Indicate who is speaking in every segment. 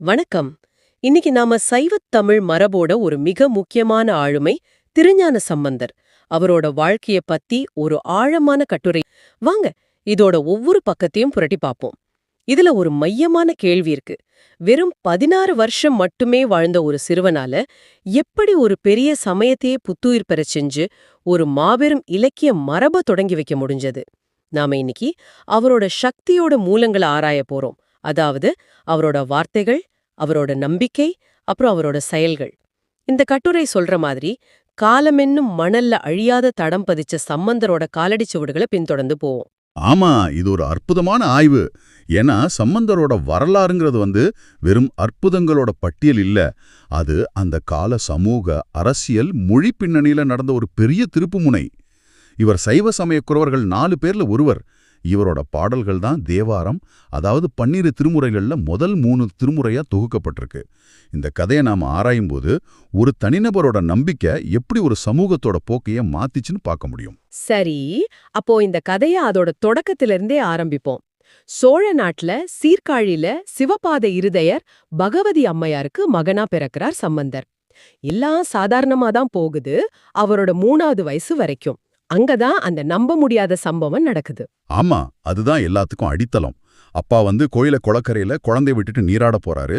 Speaker 1: வணக்கம். இன்னைக்கு நாம சைவத் தமிழ் மரபோட ஒரு மிக முக்கியமான ஆளுமை திருஞான சம்பந்தர். அவரோட வாழ்க்கைய பத்தி ஒரு ஆழமான கட்டுரை. வாங்க இதோட ஒவ்வொரு பக்கத்தையும் புரட்டி பார்ப்போம். இதுல ஒரு மையமான கேள்வி இருக்கு. வெறும் 16 வருஷம் மட்டுமே வாழ்ந்த ஒரு சிறுவனால எப்படி ஒரு பெரிய சமயத்தையே புத்துயிர் பெறச் செஞ்சு ஒரு மாபெரும் இலக்கிய மரப தொடங்கி வைக்க முடிஞ்சது? நாம இன்னைக்கு அவரோட சக்தியோட மூலங்களை ஆராய போறோம். அதாவது அவரோட வார்த்தைகள், அவரோட நம்பிக்கை, அப்புறம் அவரோட செயல்கள். இந்த கட்டுரை சொல்ற மாதிரி காலமென்னும் மணல்ல அழியாத தடம் பதிச்ச சம்பந்தரோட காலடிச் சுவடுகளை பின்தொடர்ந்து போவோம்.
Speaker 2: ஆமா, இது ஒரு அற்புதமான ஆய்வு. ஏன்னா சம்பந்தரோட வரலாறுங்கிறது வெறும் அற்புதங்களோட பட்டியல் இல்ல. அது அந்த கால சமூக, அரசியல், மொழி பின்னணியில நடந்த ஒரு பெரிய திருப்புமுனை. இவர் சைவ சமய குரவர்கள் 4 பேர்ல ஒருவர். இவரோட பாடல்கள் தான் தேவாரம், அதாவது 12 திருமுறைகள்ல முதல் 3 திருமுறையா தொகுக்கப்பட்டிருக்கு. இந்த கதையை நாம ஆராயும்போது ஒரு தனிநபரோட நம்பிக்கை எப்படி ஒரு சமூகத்தோட போக்கைய மாத்திச்சுன்னு பார்க்க முடியும்.
Speaker 1: சரி, அப்போ இந்த கதைய அதோட தொடக்கத்திலிருந்தே ஆரம்பிப்போம். சோழ நாட்டுல சீர்காழியில சிவபாத இருதயர் பகவதி அம்மையாருக்கு மகனா பிறக்கிறார் சம்பந்தர். எல்லாம் சாதாரணமா தான் போகுது அவரோட 3வது வயசு வரைக்கும். அங்கதான் அந்த நம்ப முடியாத சம்பவம் நடக்குது.
Speaker 2: ஆமா, அதுதான் எல்லாத்துக்கும் அடித்தளம். அப்பா கோயில குளக்கரையில குழந்தைய விட்டுட்டு நீராட போறாரு.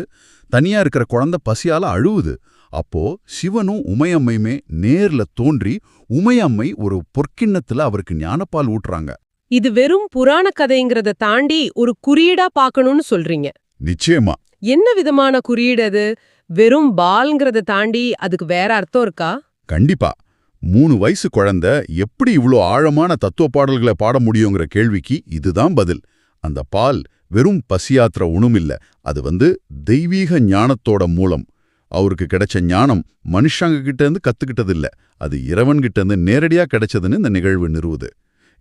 Speaker 2: தனியா இருக்கிற குழந்தை பசியால அழுவுது. அப்போ சிவனும் உமையம்மையுமே நேர்ல தோன்றி உமையம்மை ஒரு பொற்கிண்ணத்துல அவருக்கு ஞானப்பால் ஊட்டுறாங்க.
Speaker 1: இது வெறும் புராண கதைங்கிறத தாண்டி ஒரு குறியீடா பார்க்கணும்னு சொல்றீங்க?
Speaker 2: நிச்சயமா.
Speaker 1: என்ன விதமான குறியீடு அது? வெறும் பால்ங்கிறத தாண்டி அதுக்கு வேற அர்த்தம் இருக்கா?
Speaker 2: கண்டிப்பா. 3 வயசு குழந்தை எப்படி இவ்ளோ ஆழமான தத்துவ பாடல்களை பாட முடியுங்கிற கேள்விக்கு இதுதான் பதில். அந்த பால் வெறும் பசியாத்திர உணவுமில்ல. அது தெய்வீக ஞானத்தோட மூலம். அவருக்கு கிடைச்ச ஞானம் மனுஷங்க கிட்ட இருந்து கத்துக்கிட்டது இல்ல. அது இறைவன்கிட்ட இருந்து நேரடியா கிடைச்சதுன்னு இந்த நிகழ்வு நிறுவுது.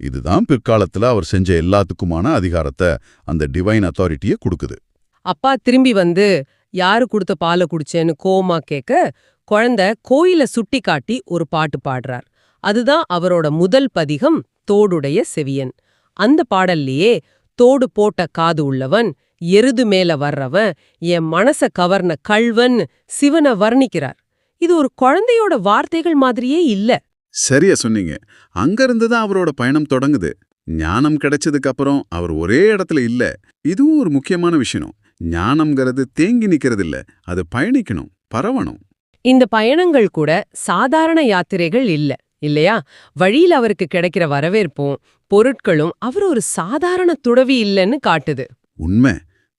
Speaker 2: இதுதான் பிற்காலத்துல அவர் செஞ்ச எல்லாத்துக்குமான அதிகாரத்தை, அந்த டிவைன் அத்தாரிட்டியை கொடுக்குது.
Speaker 1: அப்பா திரும்பி யாரு கொடுத்த பாலை குடிச்சேன்னு கோவமா கேட்க, குழந்தை கோயில சுட்டி காட்டி ஒரு பாட்டு பாடுறார். அதுதான் அவரோட முதல் பதிகம், தோடுடைய செவியன். அந்த பாடல்லையே தோடு போட்ட காது உள்ளவன், எருது மேல வர்றவன், என் மனச கவர்ன கள்வன் சிவனை வர்ணிக்கிறார். இது ஒரு குழந்தையோட வார்த்தைகள் மாதிரியே இல்ல.
Speaker 3: சரியா சொன்னீங்க. அங்கிருந்து தான் அவரோட பயணம் தொடங்குது. ஞானம் கிடைச்சதுக்கு அப்புறம் அவர் ஒரே இடத்துல இல்ல. இதுவும் ஒரு முக்கியமான விஷயம். ஞானம்ங்கிறது தேங்கி நிக்கிறது இல்ல, அது பயணிக்கணும், பரவணும்.
Speaker 1: இந்த பயணங்கள் கூட சாதாரண யாத்திரைகள் இல்ல, இல்லையா? வழியில அவருக்கு கிடைக்கிற வரவேற்பும் பொருட்களும் அவர் ஒரு சாதாரண துறவி இல்லைன்னு காட்டுது.
Speaker 3: உண்மை.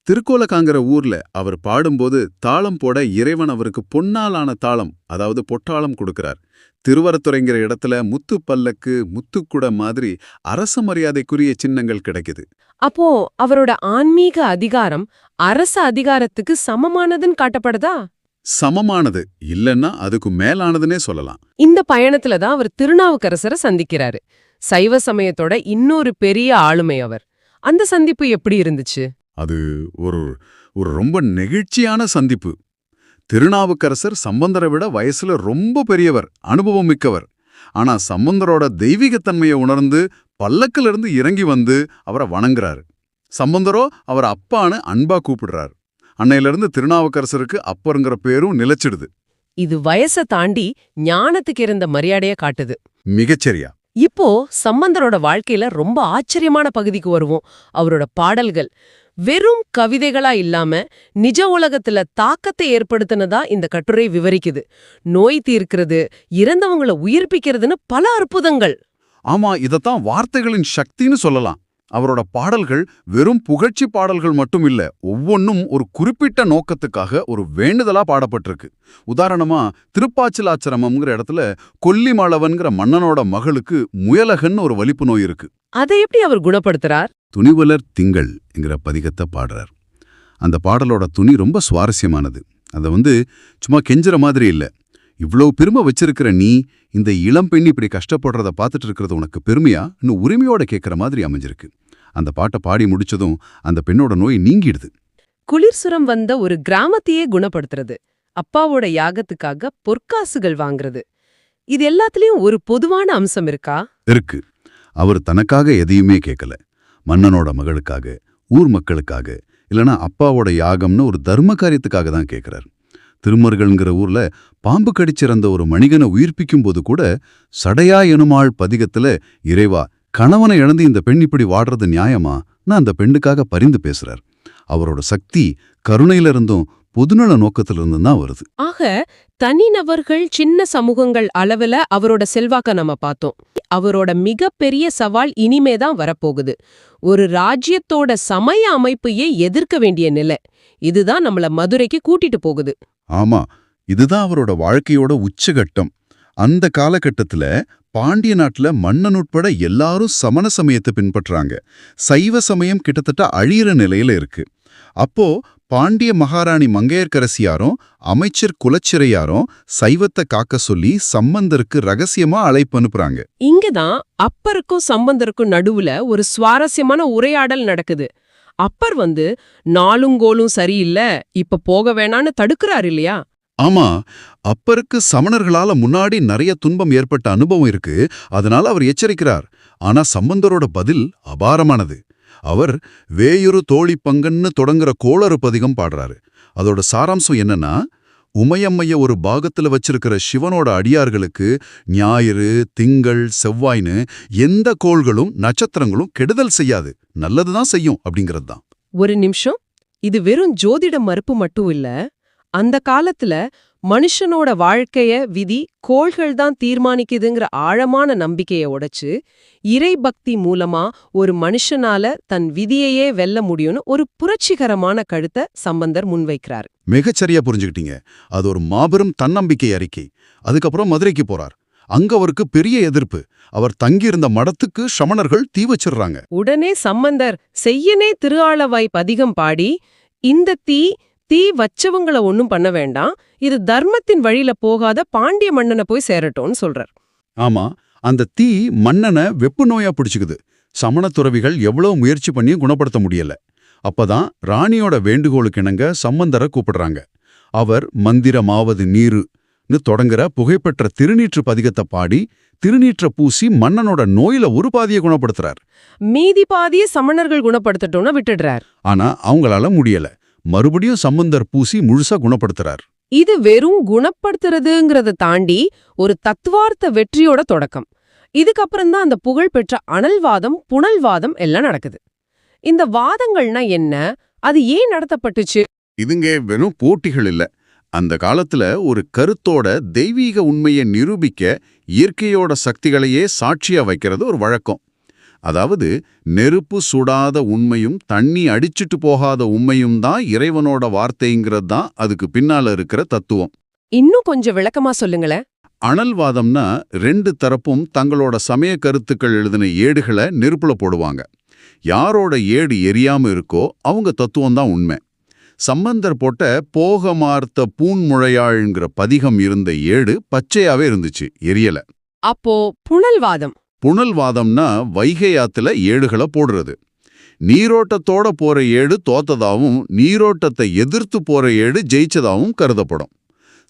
Speaker 3: திருக்கோலக்காங்கிற ஊர்ல அவர் பாடும்போது தாளம் போட இறைவன் அவருக்கு பொன்னாலான தாளம், அதாவது பொட்டாளம் கொடுக்கிறார். திருவரத்துறைங்கிற இடத்துல முத்து பல்லக்கு, முத்துக்குட மாதிரி அரச மரியாதைக்குரிய சின்னங்கள் கிடைக்குது.
Speaker 1: அப்போ அவரோட ஆன்மீக அதிகாரம் அரச அதிகாரத்துக்கு சமமானதுன்னு காட்டப்படுதா?
Speaker 3: சமமானது இல்லைன்னா அதுக்கு மேலானதுன்னே சொல்லலாம்.
Speaker 1: இந்த பயணத்துல தான் அவர் திருநாவுக்கரசரை சந்திக்கிறாரு. சைவ சமயத்தோட இன்னொரு பெரிய ஆளுமை அவர். அந்த சந்திப்பு எப்படி இருந்துச்சு?
Speaker 3: அது ஒரு ஒரு ரொம்ப நெகிழ்ச்சியான சந்திப்பு. திருநாவுக்கரசர் சம்பந்தரை விட வயசுல ரொம்ப பெரியவர், அனுபவம் மிக்கவர். ஆனா சம்பந்தரோட தெய்வீகத்தன்மையை உணர்ந்து பல்லக்கிலிருந்து இறங்கி அவரை வணங்குறாரு. சம்பந்தரோ அவர் அப்பான்னு அன்பா கூப்பிடுறாரு. அன்னையிலிருந்து திருநாவுக்கரசருக்கு அப்பருங்கிற பேரும் நிலைச்சிடுது.
Speaker 1: இது வயசை தாண்டி ஞானத்துக்கு இருந்த மரியாதைய காட்டுது.
Speaker 3: மிகச்சரியா.
Speaker 1: இப்போ சம்பந்தரோட வாழ்க்கையில ரொம்ப ஆச்சரியமான பகுதிக்கு வருவோம். அவரோட பாடல்கள் வெறும் கவிதைகளா இல்லாம நிஜ உலகத்துல தாக்கத்தை ஏற்படுத்தினதா இந்த கட்டுரை விவரிக்குது. நோய் தீர்க்கிறது, இறந்தவங்களை உயிர்ப்பிக்கிறதுன்னு பல அற்புதங்கள்.
Speaker 3: ஆமா, இதத்தான் வார்த்தைகளின் சக்தின்னு சொல்லலாம். அவரோட பாடல்கள் வெறும் புகழ்ச்சி பாடல்கள் மட்டும் இல்ல, ஒவ்வொன்னும் ஒரு குறிப்பிட்ட நோக்கத்துக்காக ஒரு வேண்டுதலா பாடப்பட்டிருக்கு. உதாரணமா திருப்பாச்சிலாச்சிரமம்ங்கிற இடத்துல கொல்லிமளவன்கிற மன்னனோட மகளுக்கு முயலகன்னு ஒரு வலிப்பு நோய் இருக்கு.
Speaker 1: அதை எப்படி அவர் குணப்படுத்துறார்?
Speaker 3: துணிவலர் திங்கள் என்கிற பதிகத்தை பாடுறார். அந்த பாடலோட துணி ரொம்ப சுவாரஸ்யமானது. அதை சும்மா கெஞ்சுற மாதிரி இல்ல. இவ்ளோ பெருமை வச்சிருக்கிற நீ இந்த இளம்பெண் இப்படி கஷ்டப்படுறத பார்த்துட்டு இருக்கிறது உனக்கு பெருமையா இன்னும் உரிமையோட கேட்கிற மாதிரி அமைஞ்சிருக்கு. அந்த பாட்டை பாடி முடிச்சதும் அந்த பெண்ணோட நோய் நீங்கிடுது.
Speaker 1: குளிர்சுரம் வந்த ஒரு கிராமத்தையே குணப்படுத்துறது, அப்பாவோட யாகத்துக்காக பொற்காசுகள் வாங்குறது, இது எல்லாத்துலயும் ஒரு பொதுவான அம்சம் இருக்கா?
Speaker 3: இருக்கு. அவர் தனக்காக எதையுமே கேட்கல. மன்னனோட மகளுக்காக, ஊர் மக்களுக்காக, இல்லனா அப்பாவோட யாகம்னு ஒரு தர்ம காரியத்துக்காக தான் கேட்கிறார். திருமருகல்ங்கிற ஊர்ல பாம்பு கடிச்சிறந்த ஒரு மனிதனை உயிர்ப்பிக்கும் போது கூட சடையா எனுமாள் பதிகத்துல இறைவா கணவனை இழந்து இந்த பெண் இப்படி வாடுறது நியாயமா நான் அந்த பெண்ணுக்காக பரிந்து பேசுறார். அவரோட சக்தி கருணையிலிருந்தும் பொதுநல நோக்கத்திலிருந்தும் தான் வருது.
Speaker 1: ஆக தனிநபர்கள் சின்ன சமூகங்கள் அளவுல அவரோட செல்வாக்க நம்ம பார்த்தோம். அவரோட மிகப்பெரிய சவால் இனிமேதான் வரப்போகுது. ஒரு ராஜ்யத்தோட சமய அமைப்பையே எதிர்க்க வேண்டிய நிலை. இதுதான் நம்மள மதுரைக்கு கூட்டிட்டு போகுது.
Speaker 3: ஆமா, இதுதான் அவரோட வாழ்க்கையோட உச்சகட்டம். அந்த காலகட்டத்துல பாண்டிய நாட்டுல மன்னன் உட்பட எல்லாரும் சமண சமயத்தை பின்பற்றாங்க. சைவ சமயம் கிட்டத்தட்ட அழியிற நிலையில இருக்கு. அப்போ பாண்டிய மகாராணி மங்கையர்க்கரசியாரும் அமைச்சர் குலச்சிறையாரும் சைவத்தை காக்க சொல்லி சம்பந்தருக்கு ரகசியமா அழைப்பு அனுப்புறாங்க.
Speaker 1: இங்கதான் அப்பருக்கும் சம்பந்தருக்கும் நடுவுல ஒரு சுவாரஸ்யமான உரையாடல் நடக்குது. அப்பர் நாளுங்கோலும் சரியில்லை, இப்ப போக வேணான்னு தடுக்கிறார் இல்லையா?
Speaker 3: ஆமா, அப்பருக்கு சமணர்களால முன்னாடி நிறைய துன்பம் ஏற்பட்ட அனுபவம் இருக்கு. அதனால அவர் எச்சரிக்கிறார். ஆனா சம்பந்தரோட பதில் அபாரமானது. அவர் வேயுறு தோழி பங்கன்னு தொடங்குற கோளறு பதிகம் பாடுறாரு. அதோட சாராம்சம் என்னன்னா, உமையம்மைய ஒரு பாகத்துல வச்சிருக்கிற சிவனோட அடியார்களுக்கு ஞாயிறு திங்கள் செவ்வாய்னு எந்த கோள்களும் நட்சத்திரங்களும் கெடுதல் செய்யாது, நல்லதுதான் செய்யும் அப்படிங்கிறது தான்.
Speaker 1: ஒரு நிமிஷம், இது வெறும் ஜோதிட மறுப்பு மட்டும் இல்ல. அந்த காலத்துல மனுஷனோட வாழ்க்கைய விதி கோள்கள் தான் தீர்மானிக்குதுங்கிற ஆழமான நம்பிக்கைய உடைச்சு இறை பக்தி மூலமா ஒரு மனுஷனால தன் விதியையே வெல்ல முடியும்னு ஒரு புரட்சிகரமான கருத்தை சம்பந்தர் முன்வைக்கிறார்.
Speaker 3: மிகச்சரியா புரிஞ்சுக்கிட்டீங்க. அது ஒரு மாபெரும் தன்னம்பிக்கை அறிக்கை. அதுக்கப்புறம் மதுரைக்கு போறார். அங்க அவருக்கு பெரிய எதிர்ப்பு. அவர் தங்கியிருந்த மடத்துக்கு சமணர்கள் தீ வச்சிடுறாங்க.
Speaker 1: உடனே சம்பந்தர் செய்யனே திருஆளவாய் பதிகம் பாடி, இந்த தீ வச்சவங்கள ஒன்னும் பண்ண வேண்டாம், இது தர்மத்தின் வழியில போகாத பாண்டிய மன்னனை போய் சேரட்டும்னு சொல்றார்.
Speaker 3: ஆமா, அந்த தீ மன்னனை வெப்பு நோயா பிடிச்சுக்குது. சமண துறவிகள் எவ்வளவு முயற்சி பண்ணியும் குணப்படுத்த முடியல. அப்பதான் ராணியோட வேண்டுகோளுக்கு இணங்க சம்பந்தரை கூப்பிடுறாங்க. அவர் மந்திரமாவது நீருன்னு தொடங்குற புகைப்பெற்ற திருநீற்று பதிகத்தை பாடி திருநீற்ற பூசி மன்னனோட நோயில ஒரு பாதியை குணப்படுத்துறார்.
Speaker 1: மீதி பாதியை சமணர்கள் குணப்படுத்தட்டும்னு விட்டுடுறார்.
Speaker 3: ஆனா அவங்களால முடியல. மறுபடியும் சம்பந்தர் பூசி முழுசா குணப்படுத்துறார்.
Speaker 1: இது வெறும் குணப்படுத்துறதுங்கிறத தாண்டி ஒரு தத்துவார்த்த வெற்றியோட தொடக்கம். இதுக்கப்புறம் தான் அந்த புகழ்பெற்ற அனல்வாதம் புனல்வாதம் எல்லாம் நடக்குது. இந்த வாதங்கள்னா என்ன, அது ஏன் நடத்தப்பட்டுச்சு?
Speaker 3: இதுங்க வெறும் போட்டிகள் இல்ல. அந்த காலத்துல ஒரு கருத்தோட தெய்வீக உண்மையை நிரூபிக்க இயற்கையோட சக்திகளையே சாட்சியா வைக்கிறது ஒரு வழக்கம். அதாவது நெருப்பு சுடாத உண்மையும் தண்ணி அடிச்சிட்டு போகாத உண்மையும் தான் இறைவனோட வார்த்தைங்கிறது தான் அதுக்கு பின்னால இருக்கிற தத்துவம்.
Speaker 1: இன்னும் கொஞ்சம் விளக்கமா சொல்லுங்களேன்.
Speaker 3: அனல்வாதம்னா ரெண்டு தரப்பும் தங்களோட சமய கருத்துக்கள் எழுதின ஏடுகளை நெருப்புல போடுவாங்க. யாரோட ஏடு எரியாம இருக்கோ அவங்க தத்துவம் தான் உண்மை. சம்பந்தர் போட்ட போகமார்த்த பூன்முழையாழ்ங்கிற பதிகம் இருந்த ஏடு பச்சையாவே இருந்துச்சு, எரியல.
Speaker 1: அப்போ புனல்வாதம்?
Speaker 3: புனல்வாதம்னா வைகை ஆத்துல ஏடுகளை போடுறது. நீரோட்டத்தோட போற ஏடு தோத்ததாவும் நீரோட்டத்தை எதிர்த்து போற ஏடு ஜெயிச்சதாவும் கருதப்படும்.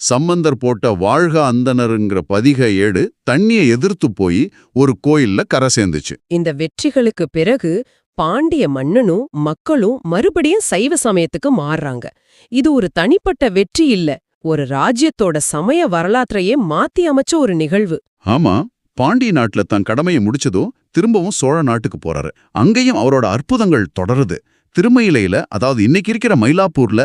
Speaker 3: சம்பந்தர் போட்ட வாழ்க அந்தனருங்கிற பதிக ஏடு தண்ணியை எதிர்த்து போய் ஒரு கோயில்ல கரை சேர்ந்துச்சு.
Speaker 1: இந்த வெற்றிகளுக்கு பிறகு பாண்டிய மன்னனும் மக்களும் மறுபடியும் சைவ சமயத்துக்கு மாறுறாங்க. இது ஒரு தனிப்பட்ட வெற்றி இல்ல, ஒரு ராஜ்யத்தோட சமய வரலாற்றையே மாத்தி அமைச்ச ஒரு நிகழ்வு.
Speaker 3: ஆமா, பாண்டிய நாட்டுல தன் கடமையை முடிச்சதும் திரும்பவும் சோழ நாட்டுக்கு போறாரு. அங்கேயும் அவரோட அற்புதங்கள் தொடருது. திருமயிலையில, அதாவது இன்னைக்கு இருக்கிற மயிலாப்பூர்ல,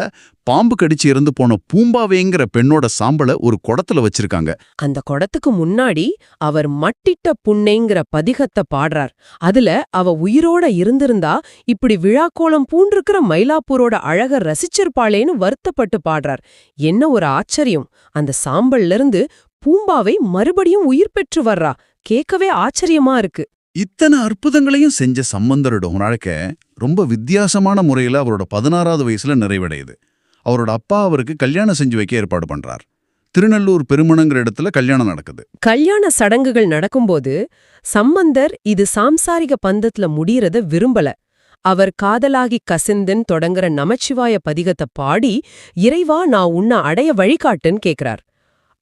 Speaker 3: பாம்பு கடிச்சு இறந்து போன பூம்பாவேங்கிற பெண்ணோட சாம்பலை ஒரு குடத்துல வச்சிருக்காங்க.
Speaker 1: அந்த குடத்துக்கு முன்னாடி அவர் மட்டிட்ட புண்ணைங்கிற பதிகத்தை பாடுறார். அதுல அவ உயிரோட இருந்திருந்தா இப்படி விழாக்கோலம் பூண்டிருக்கிற மயிலாப்பூரோட அழக ரசிச்சிருப்பாளேன்னு வருத்தப்பட்டு பாடுறார். என்ன ஒரு ஆச்சரியம்! அந்த சாம்பல்ல இருந்து பூம்பாவை மறுபடியும் உயிர் பெற்று வர்றா. கேட்கவே ஆச்சரியமா இருக்கு.
Speaker 3: இத்தனை அற்புதங்களையும் செஞ்ச சம்பந்தரோட வாழ்க்கை ரொம்ப வித்தியாசமான முறையில அவரோட 16வது வயசுல நிறைவடையுது. அவரோட அப்பா அவருக்கு கல்யாணம் செஞ்சு வைக்க ஏற்பாடு பண்றார். திருநெல்லூர் பெருமணங்கிற இடத்துல கல்யாணம் நடக்குது.
Speaker 1: கல்யாண சடங்குகள் நடக்கும்போது சம்பந்தர் இது சாம்சாரிக பந்தத்துல முடியறத விரும்பல. அவர் காதலாகி கசிந்தன் தொடங்குற நமச்சிவாய பதிகத்தை பாடி, இறைவா நான் உன்னை அடைய வழிகாட்டுன்னு கேக்குறார்.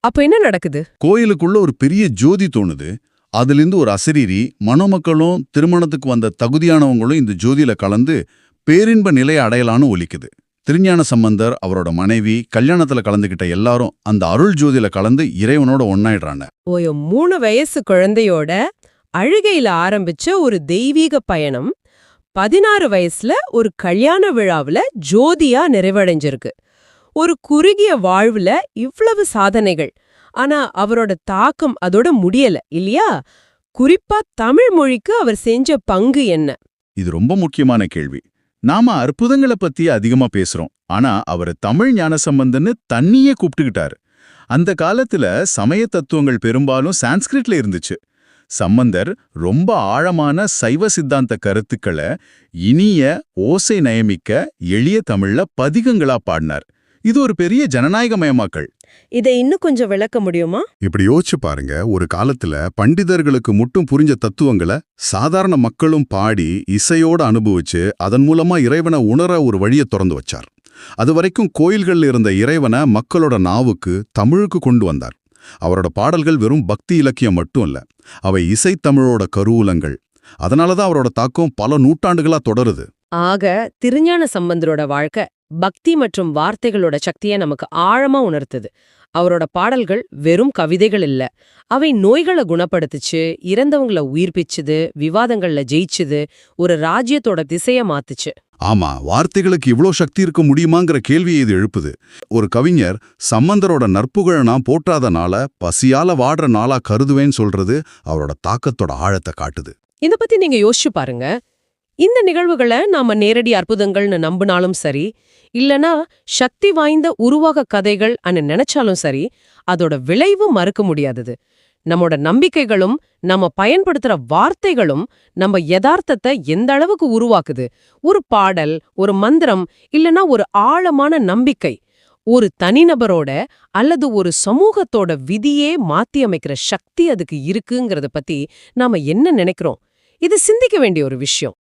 Speaker 1: அப்ப என்ன நடக்குது?
Speaker 3: கோயிலுக்குள்ள ஒரு பெரிய ஜோதி தோணுது. அதிலிருந்து ஒரு அசரீரி மணமக்களும் திருமணத்துக்கு வந்த தகுதியானவங்களும் இந்த ஜோதியில கலந்து பேரின்ப நிலையை அடையலான்னு ஒலிக்குது. திருஞான சம்பந்தர், அவரோட மனைவி, கல்யாணத்துல கலந்துகிட்ட எல்லாரும் அந்த அருள் ஜோதியில கலந்து இறைவனோட ஒன்னாயிடுறாங்க.
Speaker 1: ஒரு 3 வயசு குழந்தையோட அழுகையில ஆரம்பிச்ச ஒரு தெய்வீக பயணம் 16 வயசுல ஒரு கல்யாண விழாவுல ஜோதியா நிறைவடைஞ்சிருக்கு. ஒரு குறுகிய வாழ்வுல இவ்வளவு சாதனைகள். ஆனா அவரோட தாக்கம் அதோட முடியல இல்லையா? குறிப்பா தமிழ் மொழிக்கு அவர் செஞ்ச பங்கு என்ன?
Speaker 3: இது ரொம்ப முக்கியமான கேள்வி. நாம அற்புதங்களை பத்தி அதிகமா பேசுறோம், ஆனா அவர் தமிழ் ஞானசம்பந்தன்னு தண்ணியே கூப்பிட்டுக்கிட்டாரு. அந்த காலத்துல சமய தத்துவங்கள் பெரும்பாலும் சான்ஸ்கிரிட்ல இருந்துச்சு. சம்பந்தர் ரொம்ப ஆழமான சைவ சித்தாந்த கருத்துக்களை இனிய ஓசை நயமிக்க எளிய தமிழ்ல பதிகங்களா பாடினார். இது ஒரு பெரிய ஜனநாயகமயமாக்கல்.
Speaker 1: இதை இன்னும் கொஞ்சம் விளக்க முடியுமா?
Speaker 2: இப்படி யோசிச்சு பாருங்க, ஒரு காலத்துல பண்டிதர்களுக்கு மட்டும் புரிஞ்ச தத்துவங்களை சாதாரண மக்களும் பாடி இசையோட அனுபவிச்சு அதன் மூலமா இறைவனை உணர ஒரு வழியை திறந்து வச்சார். அது வரைக்கும் கோயில்கள்ல இருந்த இறைவனை மக்களோட நாவுக்கு, தமிழுக்கு கொண்டு வந்தார். அவரோட பாடல்கள் வெறும் பக்தி இலக்கியம் மட்டும் இல்ல, அவை இசைத்தமிழோட கருவூலங்கள். அதனாலதான் அவரோட தாக்கம் பல நூற்றாண்டுகளா தொடருது.
Speaker 1: ஆக திருஞான சம்பந்தரோட வாழ்க்கை பக்தி மற்றும் வார்த்தைகளோட சக்தியை நமக்கு ஆழமா உணர்த்துது. அவரோட பாடல்கள் வெறும் கவிதைகள் இல்ல, அவை நோய்களை குணப்படுத்துச்சு, இறந்தவங்களை உயிர்ப்பிச்சுது, விவாதங்கள்ல ஜெயிச்சுது, ஒரு ராஜ்யத்தோட திசைய மாத்துச்சு.
Speaker 2: ஆமா, வார்த்தைகளுக்கு இவ்ளோ சக்தி இருக்க முடியுமாங்கிற கேள்வியை இது எழுப்புது. ஒரு கவிஞர் சம்பந்தரோட நற்புகழை நான் போற்றாதனால பசியால வாடுற நாளா கருதுவேன்னு சொல்றது அவரோட தாக்கத்தோட ஆழத்தை காட்டுது.
Speaker 1: இத பத்தி நீங்க யோசிச்சு பாருங்க. இந்த நிகழ்வுகளை நாம நேரடி அற்புதங்கள்னு நம்பினாலும் சரி, இல்லனா சக்தி வாய்ந்த உருவாக கதைகள் நினைச்சாலும் சரி, அதோட விளைவு மறுக்க முடியாதது. நம்மோட நம்பிக்கைகளும் நம்ம பயன்படுத்துற வார்த்தைகளும் நம்ம யதார்த்தத்தை எந்த அளவுக்கு உருவாக்குது. ஒரு பாடல், ஒரு மந்திரம், இல்லனா ஒரு ஆழமான நம்பிக்கை ஒரு தனிநபரோட அல்லது ஒரு சமூகத்தோட விதியே மாத்தி அமைக்கிற சக்தி அதுக்கு இருக்குங்கிறத பத்தி நாம என்ன நினைக்கிறோம்? இது சிந்திக்க வேண்டிய ஒரு விஷயம்.